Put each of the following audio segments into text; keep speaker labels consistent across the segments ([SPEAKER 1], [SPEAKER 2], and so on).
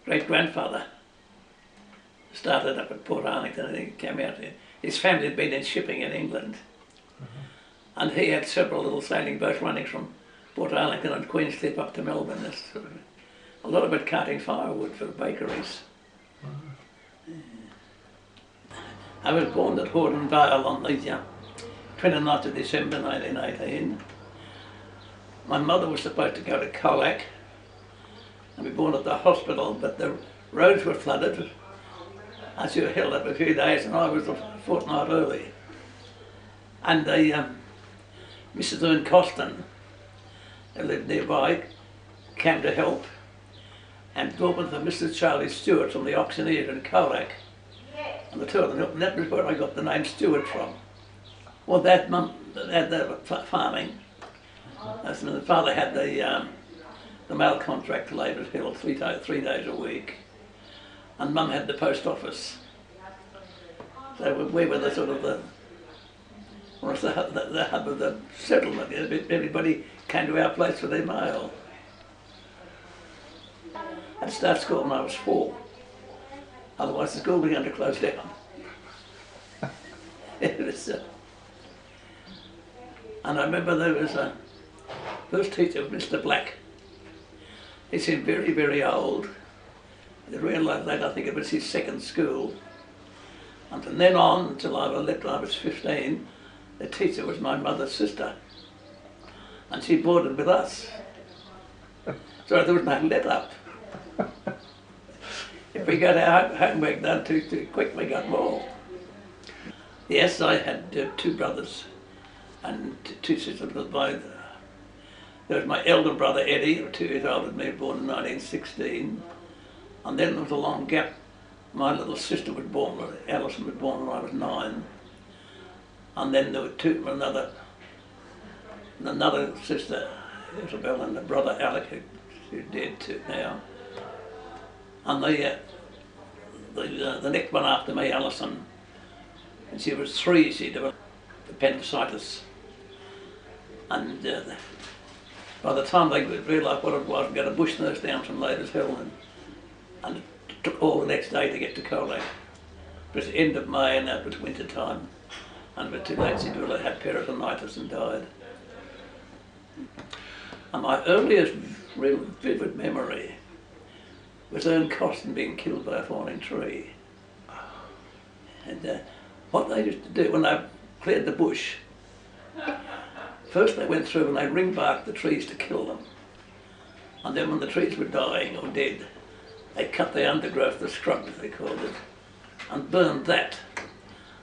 [SPEAKER 1] great-grandfather started up at Port Arlington and he came out here. His family had been in shipping in England. And he had several little sailing boats running from Port Arlington and Queenscliff up to Melbourne. Sort of, a lot of it carting firewood for bakeries. I was born at Horden Vale on the 29th of December 1918. My mother was supposed to go to Colac and be born at the hospital, but the roads were flooded and she was held up a few days and I was a fortnight early. And Mrs. Ern Costin, who lived nearby, came to help and brought with her Mrs. Charlie Stuart from the auctioneer in Colac. And the two of them helped, and that was where I got the name Stuart from. Well, that mum had the farming. The father had the mail contract to Labour Hill 3 days a week. And Mum had the post office. So we were the sort of the hub of the settlement. Everybody came to our place for their mail. I had to start school when I was 4. Otherwise the school began to close down. It was, and I remember there was a first teacher, Mr. Black. He seemed very, very old. I realised that I think it was his second school. And from then on, until I left when I was 15, the teacher was my mother's sister. And she boarded with us. So there was no let up. If we got our homework done too quick, we got more. Yes, I had 2 brothers and 2 sisters. There was my elder brother Eddie, 2 years older than me, born in 1916. And then there was a long gap. My little sister was born, Alison was born when I was 9. And then there were another sister, Isabel, and a brother Alec, who's dead too now. And the next one after me, Alison, when she was 3, she developed appendicitis. And by the time they realised what it was, we got a bush nurse down from Labour's Hill, and it took all the next day to get to Colac. It was the end of May and that was winter time. And it was too late, she had peritonitis and died. And my earliest real vivid memory was Ern Costin being killed by a falling tree. And what they used to do when they cleared the bush, first they went through and they ring-barked the trees to kill them. And then when the trees were dying or dead, they cut the undergrowth, the scrub as they called it, and burned that.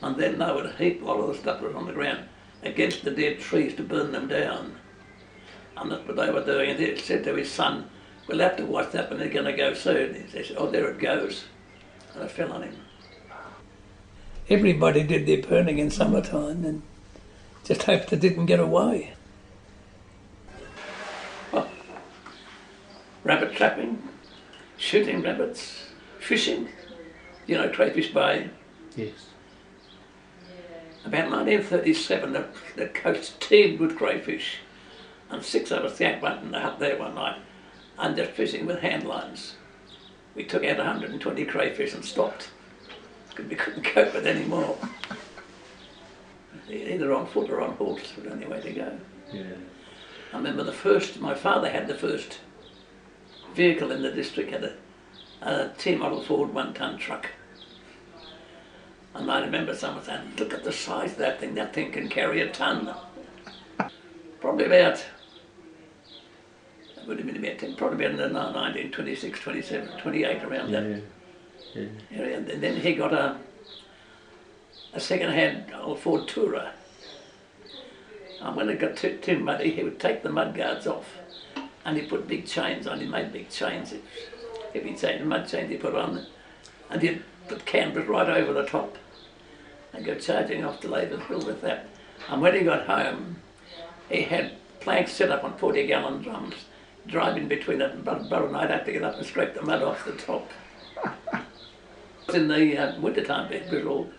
[SPEAKER 1] And then they would heap a lot of the stuff that was on the ground against the dead trees to burn them down. And that's what they were doing. And he said to his son, "We'll have to watch that when they're going to go soon." He said, "Oh, there it goes." And it fell on him. Everybody did their burning in summertime and just hoped it didn't get away. Well, rabbit trapping, shooting rabbits, fishing, Crayfish Bay.
[SPEAKER 2] Yes.
[SPEAKER 1] About 1937, the coast teemed with crayfish, and 6 of us yanked one in the hut there one night, and just fishing with hand lines. We took out 120 crayfish and stopped, because we couldn't cope with any more. Either on foot or on horse was the only way to go.
[SPEAKER 2] Yeah.
[SPEAKER 1] I remember my father had the first vehicle in the district, had a T-model Ford 1-ton truck. And I remember someone saying, "Look at the size of that thing can carry a ton." Probably about, it would have been about 10, probably about in the 1926, 27, 28, around that area. And then he got a second-hand old Ford Tourer. And when it got too muddy, he would take the mud guards off and he put big chains on. He made big chains, heavy chains, mud chains he put on, and he'd put canvas right over the top and go charging off to Labour's Hill with that. And when he got home, he had planks set up on 40-gallon drums, driving between it, and Brother and I'd have to get up and scrape the mud off the top. In the winter time, it was all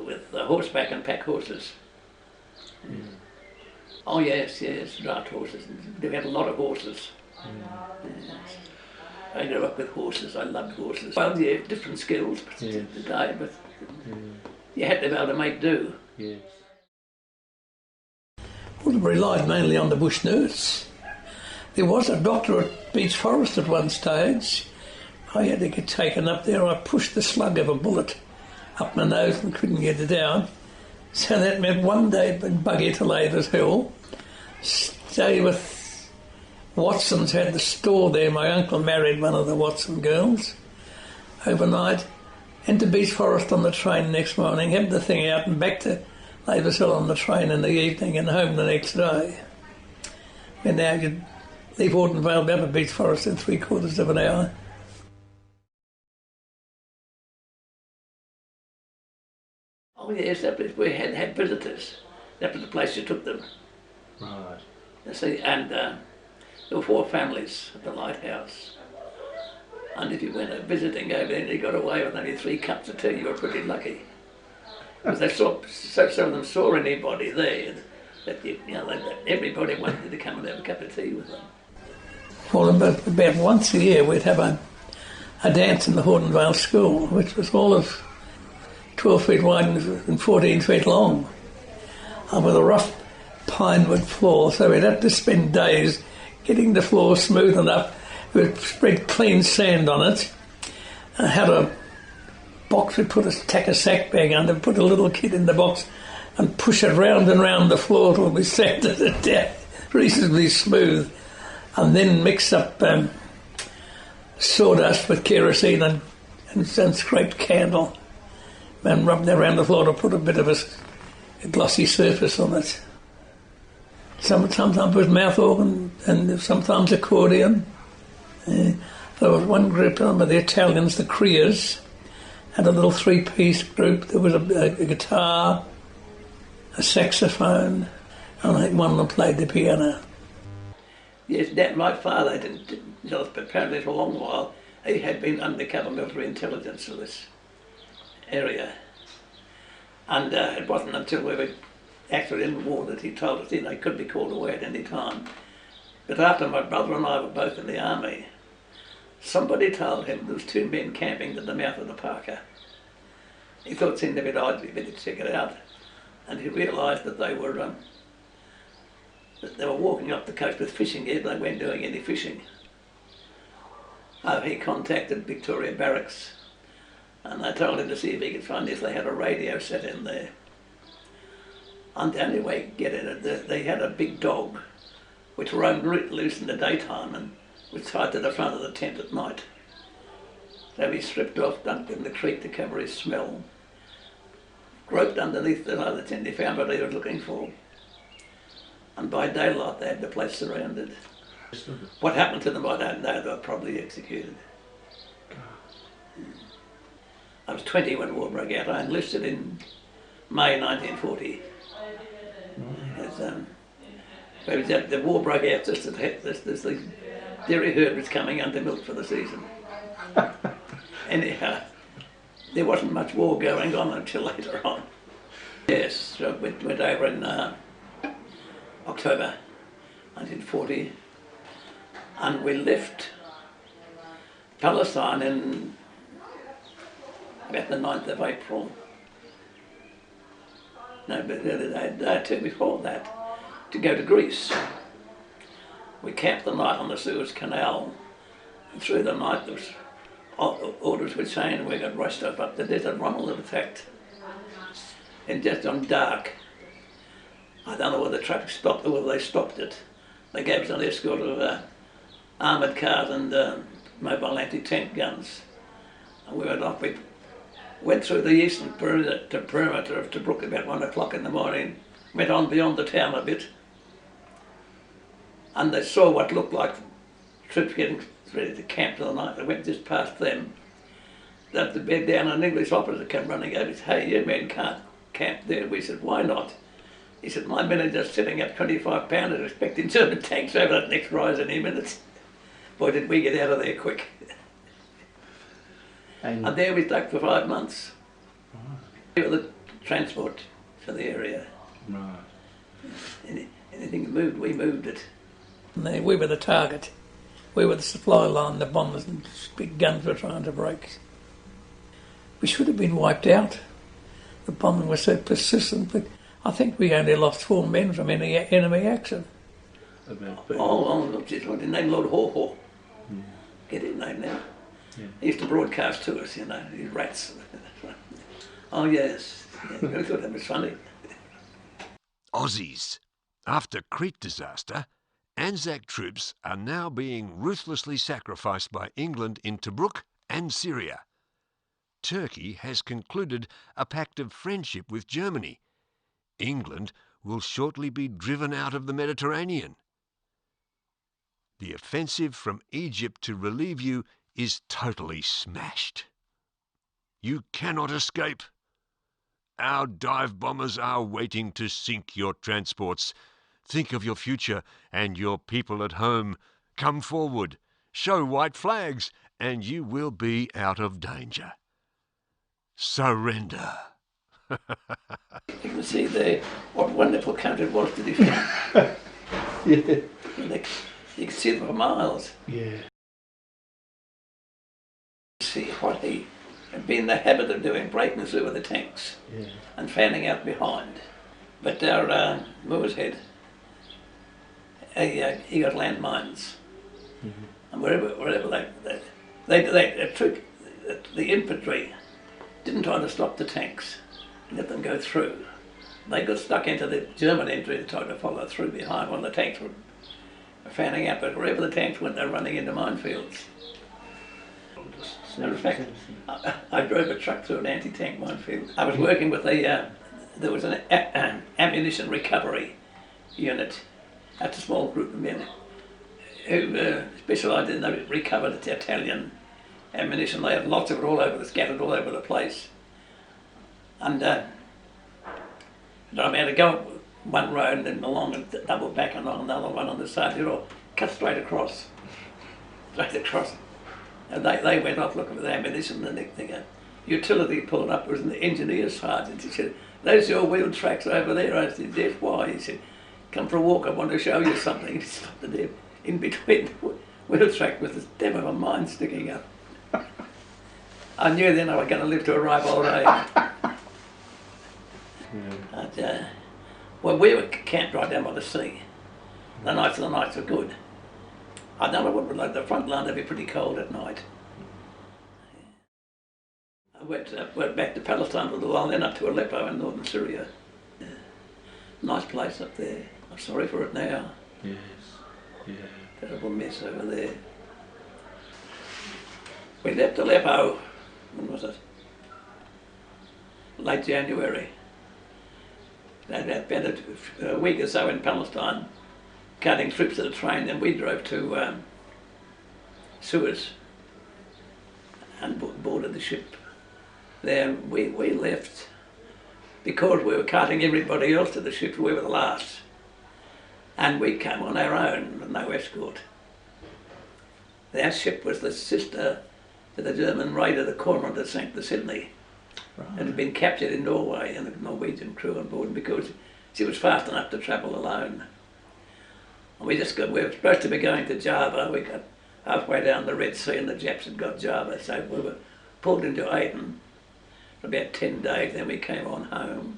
[SPEAKER 1] with horseback and pack horses. Mm. Oh yes, draft horses. We had a lot of horses. Mm. Yes. I grew up with horses. I loved horses. Well, yeah, different skills today, but you had to be able to make do.
[SPEAKER 2] Yes.
[SPEAKER 1] Well, we relied mainly on the bush nurse. There was a doctor at Beach Forest at one stage. I had to get taken up there. I pushed the slug of a bullet up my nose and couldn't get it out. So that meant one day in buggy to Lathers Hill, stay with Watson's, had the store there. My uncle married one of the Watson girls overnight. Into Beach Forest on the train next morning, had the thing out and back to Lathers Hill on the train in the evening and home the next day. And now you'd leave Horden Vale down to Beach Forest in 3/4 of an hour. Oh yes, we had visitors. That was the place you took them.
[SPEAKER 2] Right.
[SPEAKER 1] You see, and there were 4 families at the lighthouse. And if you went visiting over there and you got away with only 3 cups of tea, you were pretty lucky. Because they saw, so some of them saw anybody there that everybody wanted to come and have a cup of tea with them. Well, about once a year we'd have a dance in the Horden Vale school, which was all of 12 feet wide and 14 feet long, and with a rough pine wood floor, so we'd have to spend days getting the floor smooth enough. We'd spread clean sand on it, and had a box. We'd tack a sack bag under, put a little kid in the box and push it round and round the floor till we sanded it down reasonably smooth, and then mix up sawdust with kerosene and scraped candle and rub that around the floor to put a bit of a glossy surface on it. Sometimes with mouth organ and sometimes accordion. There was one group, the Italians, the Criers, had a little 3-piece group. There was a guitar, a saxophone, and I think one of them played the piano. Yes, my father didn't tell us, but apparently for a long while he had been undercover military intelligence for this area. And it wasn't until we were actually in war that he told us they could be called away at any time. But after my brother and I were both in the army, somebody told him there was 2 men camping at the mouth of the Parker. He thought it seemed a bit odd, he better check it out. And he realised that they were walking up the coast with fishing gear, but they weren't doing any fishing. He contacted Victoria Barracks, and they told him to see if he could find if they had a radio set in there. And the only way he could get in it, they had a big dog which roamed loose in the daytime and was tied to the front of the tent at night. So he stripped off, dumped in the creek to cover his smell, groped underneath the other tent. He found what he was looking for. And by daylight they had the place surrounded. What happened to them I don't know, they were probably executed. I was 20 when war broke out. I enlisted in May 1940. The war broke out just as the dairy herd was coming under milk for the season. Anyhow, there wasn't much war going on until later on. Yes, so we went over in October 1940, and we left Palestine in about the 9th of April. No, but the day or 2 before that, to go to Greece. We camped the night on the Suez Canal, and through the night there was orders were saying we got rushed up the desert. Rommel had attacked, and just on dark. I don't know whether the traffic stopped or whether they stopped it. They gave us an escort of armoured cars and mobile anti-tank guns, and we went off. We went through the eastern perimeter of Tobruk about 1 o'clock in the morning, went on beyond the town a bit, and they saw what looked like troops getting ready to camp for the night. They went just past them. They had to bed down, and an English officer came running over. He said, "Hey, you men can't camp there." We said, "Why not?" He said, "My men are just setting up 25-pounders expecting German tanks over that next rise any minute." Boy, did we get out of there quick. And there we stuck for 5 months. Right. We were the transport for the area. Right. Anything that moved, we moved it. We were the target. We were the supply line, the bombers and big guns were trying to break. We should have been wiped out. The bombing was so persistent, but I think we only lost 4 men from any enemy action. What's his name? Lord Haw. Get his name now. Yeah. He used to broadcast to us, you know, these rats. Oh yes, I thought that was funny.
[SPEAKER 2] Aussies. After Crete disaster, Anzac troops are now being ruthlessly sacrificed by England in Tobruk and Syria. Turkey has concluded a pact of friendship with Germany. England will shortly be driven out of the Mediterranean. The offensive from Egypt to relieve you is totally smashed. You cannot escape. Our dive bombers are waiting to sink your transports. Think of your future and your people at home. Come forward, show white flags, and you will be out of danger. Surrender.
[SPEAKER 1] You can see there what wonderful country it was to defend. Yeah. You can see them for miles.
[SPEAKER 3] Yeah.
[SPEAKER 1] See what he had been in the habit of doing, breaking through with the tanks and fanning out behind. But our Moor's Head, he got landmines, and wherever they took the infantry, didn't try to stop the tanks, let them go through. They got stuck into the German infantry that tried to follow through behind while the tanks were fanning out, but wherever the tanks went, they were running into minefields. In fact, I drove a truck through an anti-tank minefield. I was working with there was an ammunition recovery unit. That's a small group of men who specialised in the recovered Italian ammunition. They had lots of it all over, scattered all over the place. And I had to go one road and then along and double back along another one on the side. They're all cut straight across. And they went off looking for the ammunition, and the utility pulled up. It was an engineer sergeant. He said, "Those are your wheel tracks over there." I said, "Yes, why?" He said, "Come for a walk, I want to show you something." He stopped there in between the wheel track with this damn of a mine sticking up. I knew then I was going to live to a ripe old age. But, well, we were camped right down by the sea. The nights were good. I don't know what would like the front line, they'd be pretty cold at night. I went back to Palestine for a little while, then up to Aleppo in northern Syria. Nice place up there. I'm sorry for it now.
[SPEAKER 3] Yes, yeah.
[SPEAKER 1] Terrible mess over there. We left Aleppo, when was it? Late January. They'd spent a week or so in Palestine, cutting troops at a train, then we drove to Suez and boarded the ship there. We left because we were carting everybody else to the ship. We were the last, and we came on our own with no escort. Our ship was the sister to the German raider, the Cormorant, that sank the Sydney. Right. And had been captured in Norway, and the Norwegian crew on board, because she was fast enough to travel alone. And we were supposed to be going to Java. We got halfway down the Red Sea and the Japs had got Java, so we were pulled into Aden for about 10 days, then we came on home.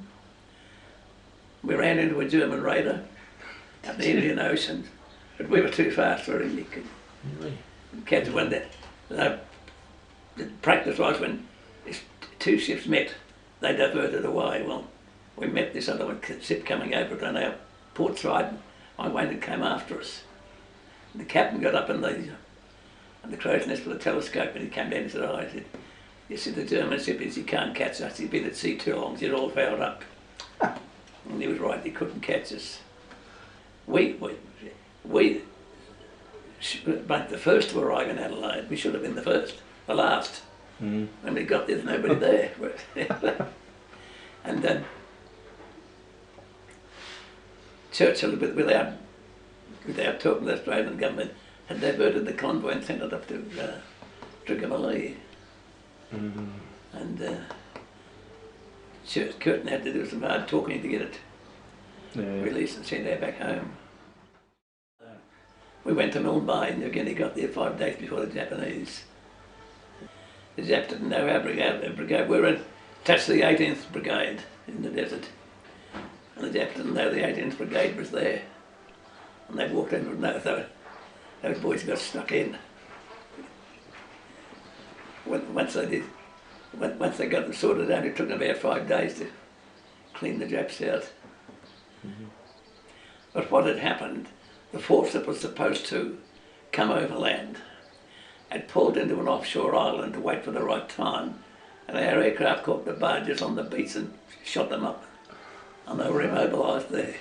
[SPEAKER 1] We ran into a German raider up the Indian Ocean, but we were too fast for him. He could catch one. The practice was when two ships met, they diverted away. Well, we met this other one, ship coming over on our port side. I went and came after us. The captain got up in the crow's nest with a telescope, and he came down and said, "Oh," he said, "you see the German ship is, you can't catch us. You've been at sea too long, you're all fouled up." And he was right, he couldn't catch us. We but the first to arrive in Adelaide, we should have been the last. When we got there, there's nobody there. And Churchill, without talking to the Australian government, had diverted the convoy and sent it up to Trincomalee. And Curtin had to do some hard talking to get it released and sent her back home. We went to Mumbai and again he got there 5 days before the Japanese. The Japs didn't know our brigade. We were attached to the 18th Brigade in the desert. And the Japs didn't know the 18th Brigade was there. And they walked in with no, those boys got stuck in. Once they got them sorted out, it took them about 5 days to clean the Japs out. But what had happened, the force that was supposed to come overland had pulled into an offshore island to wait for the right time, and our aircraft caught the barges on the beach and shot them up, and they were immobilised there.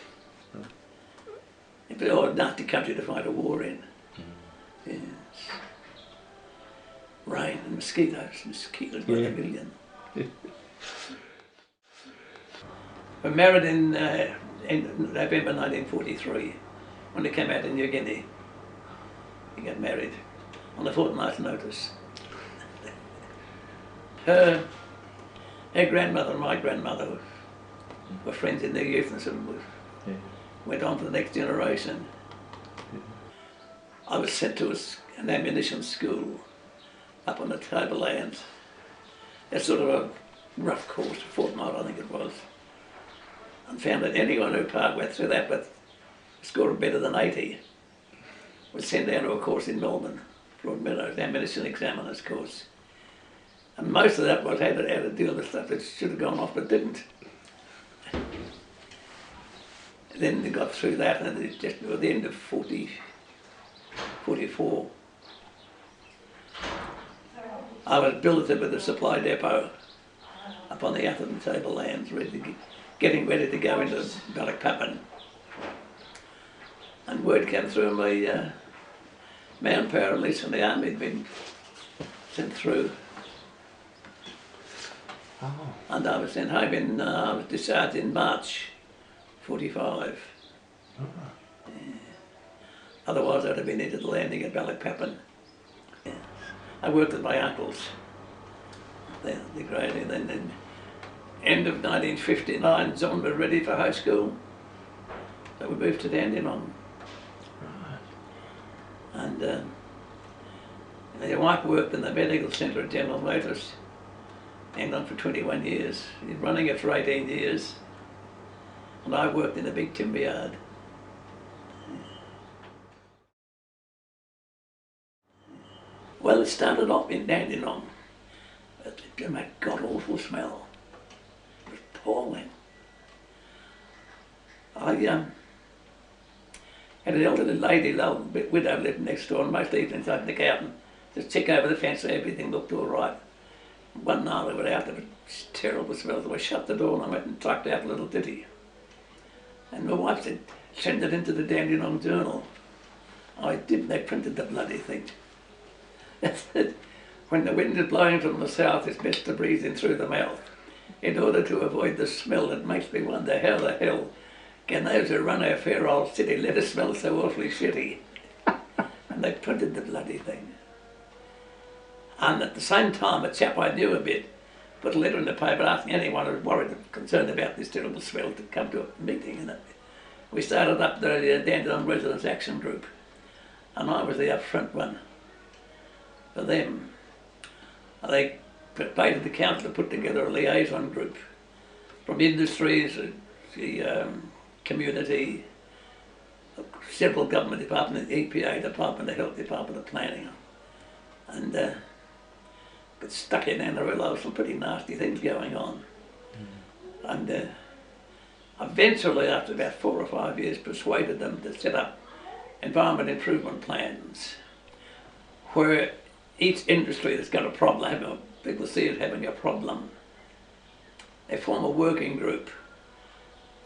[SPEAKER 1] It was a nasty country to fight a war in. Yes. Rain and mosquitoes by the million. We married in November 1943, when they came out in New Guinea. We got married on a fortnight's notice. Her grandmother and my grandmother were friends in their youth and sort of went on for the next generation. I was sent to an ammunition school up on the Tablelands. It's sort of a rough course, a fortnight I think it was, and found that anyone who went through that with a score of better than 80 was sent down to a course in Melbourne, Broadmeadows, ammunition examiner's course. And most of that was how to deal with stuff that should have gone off but didn't. Then they got through that, and it just at the end of 44, I was billeted with a supply depot up on the Atherton Tablelands, getting ready to go into Balikpapan. And word came through my manpower release from the army had been sent through.
[SPEAKER 3] Oh.
[SPEAKER 1] And I was sent home I was discharged in March 45.
[SPEAKER 3] Oh.
[SPEAKER 1] Yeah. Otherwise I'd have been into the landing at Balikpapan. Yeah. I worked with my uncles. The grade, and then end of 1959, Zon were ready for high school. So we moved to Dandenong.
[SPEAKER 3] Right.
[SPEAKER 1] And my wife worked in the medical centre at General Motors, England, for 21 years. She's been running it for 18 years. And I worked in a big timber yard. Well, it started off in Dandenong. It made a god-awful smell. It was appalling. I had an elderly lady, an old widow, lived next door, and most evenings I'd nick out and just check over the fence so everything looked all right. One night I went out, there was terrible smell, so I shut the door and I went and typed out a little ditty. And my wife said, send it into the Dandenong Journal. I did, they printed the bloody thing. They said, when the wind is blowing from the south, it's best to breathe in through the mouth. In order to avoid the smell, it makes me wonder how the hell can those who run our fair old city let us smell so awfully shitty? And they printed the bloody thing. And at the same time, a chap I knew a bit put a letter in the paper asking anyone who was worried or concerned about this terrible smell to come to a meeting. And we started up the Dandenong Residents Action Group, and I was the upfront one for them. They persuaded the council to put together a liaison group from industries, the community, several government departments, the EPA department, the health department, the planning, and got stuck in and I realised there were some pretty nasty things going on. And eventually, after about 4 or 5 years, persuaded them to set up environment improvement plans where each industry that's got a problem, people see it having a problem, they form a working group,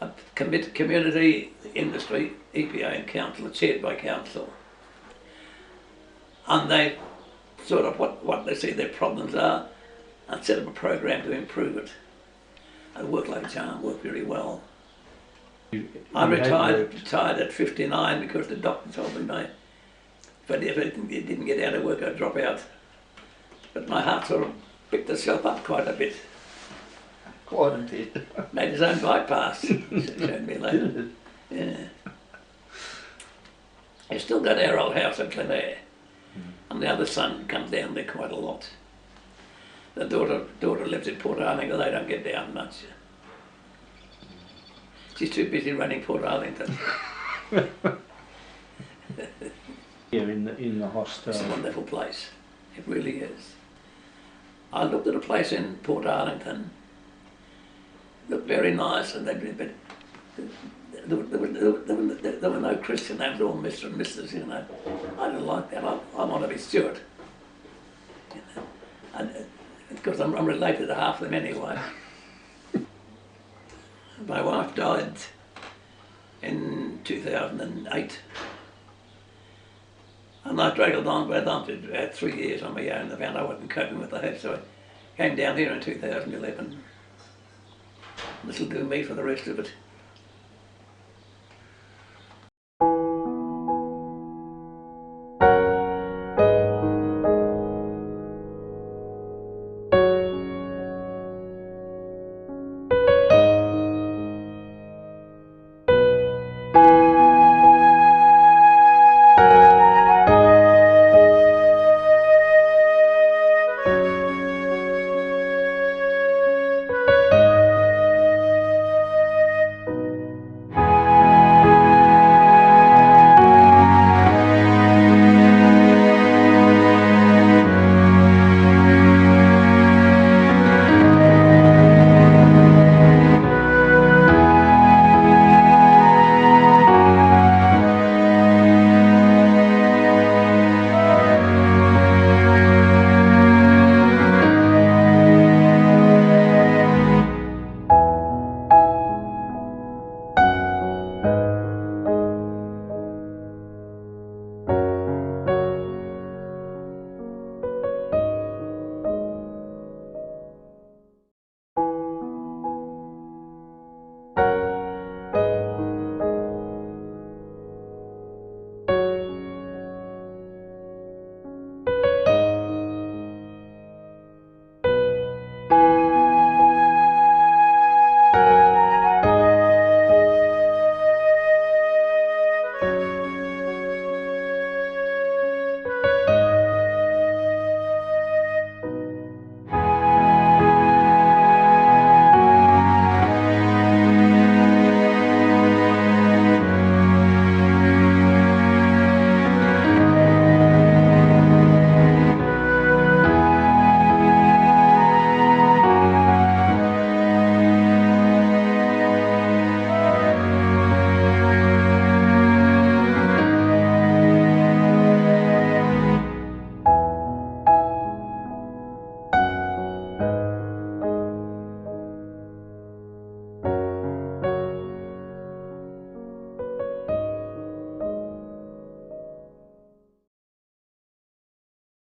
[SPEAKER 1] a community, industry, EPA and council, chaired by council. And they sort of what they see their problems are and set up a program to improve it. It worked like a charm, worked very well. I retired at 59 because the doctor told me if I didn't get out of work, I'd drop out. But my heart sort of picked itself up quite a bit.
[SPEAKER 3] Quite a bit.
[SPEAKER 1] Made his own bypass, showed me later. Yeah. I still got our old house at Clare, and the other son comes down there quite a lot. The daughter lives at Port Arlington. They don't get down much. She's too busy running Port Arlington.
[SPEAKER 4] Here in the hostel.
[SPEAKER 1] It's a wonderful place. It really is. I looked at a place in Port Arlington. Looked very nice, and but there were no Christian names, all Mr. and Mrs. You know, I didn't like that. I want to be Stuart. You know, and because I'm related to half of them anyway. My wife died in 2008. And I struggled on, but after about 3 years on my own, I found I wasn't coping with the head, so I came down here in 2011. This will do me for the rest of it.